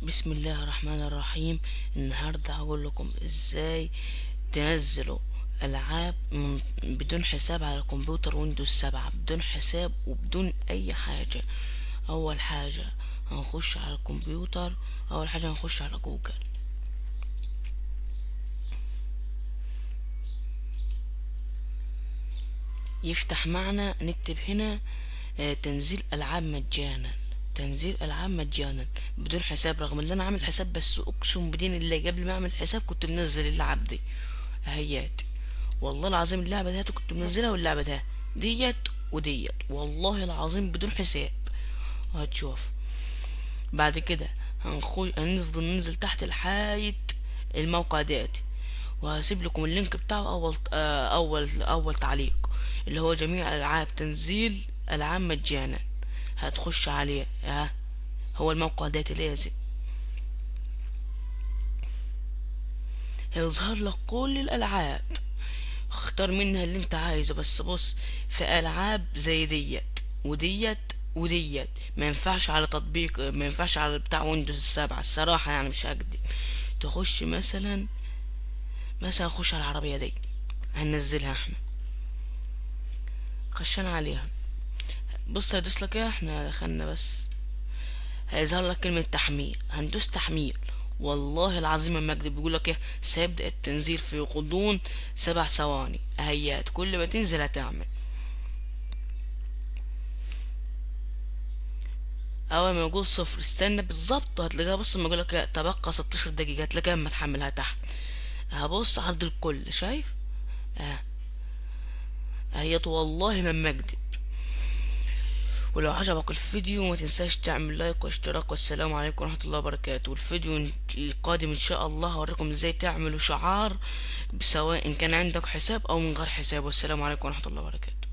بسم الله الرحمن الرحيم. النهاردة هقول لكم ازاي تنزلوا العاب بدون حساب على الكمبيوتر ويندوز 7 بدون حساب وبدون اي حاجة. اول حاجة هنخش على الكمبيوتر، اول حاجة هنخش على جوجل، يفتح معنا نكتب هنا تنزيل العاب مجانا. تنزيل العاب مجانا بدون حساب، رغم ان انا عامل حساب، بس اقسم بدين الله قبل ما اعمل حساب كنت منزل اللعب دي اهيات. والله العظيم اللعبة ديت كنت منزلها، واللعبة ده ديت وديت والله العظيم بدون حساب. هتشوف بعد كده هنفضل ننزل تحت لحد الموقع ديت، وهسيب لكم اللينك بتاعه اول تعليق، اللي هو جميع العاب تنزيل العاب مجانا. هتخش عليه هو الموقع ديت لازم هيظهر لك كل الالعاب، اختار منها اللي انت عايزه. بس بص، في العاب زي ديت وديت وديت ما ينفعش على تطبيق، ما ينفعش على بتاع ويندوز 7 الصراحة، يعني مش هكدب. تخش مثلا خش على العربية دي، هننزلها احنا، خشنا عليها. بص هيدوس لك ايه، احنا دخلنا بس هيظهر لك كلمة تحميل، هندوس تحميل. والله العظيم ما اكدب، بيقول لك ايه، سيبدأ التنزيل في غضون 7 ثواني اهيات. كل ما تنزل هتعمل، اول ما يقول صفر استنى بالظبط وهتلاقيها. بص لما يقول لك تبقى 16 دقيقة هتلاقيها اما تحملها تحت. هبص عرض الكل شايف اه اهيت. والله ما اكدب. ولو عجبك الفيديو ما تنساش تعمل لايك واشتراك، والسلام عليكم ورحمة الله وبركاته. والفيديو القادم ان شاء الله هوريكم ازاي تعملوا شعار، سواء ان كان عندك حساب او من غير حساب. والسلام عليكم ورحمة الله وبركاته.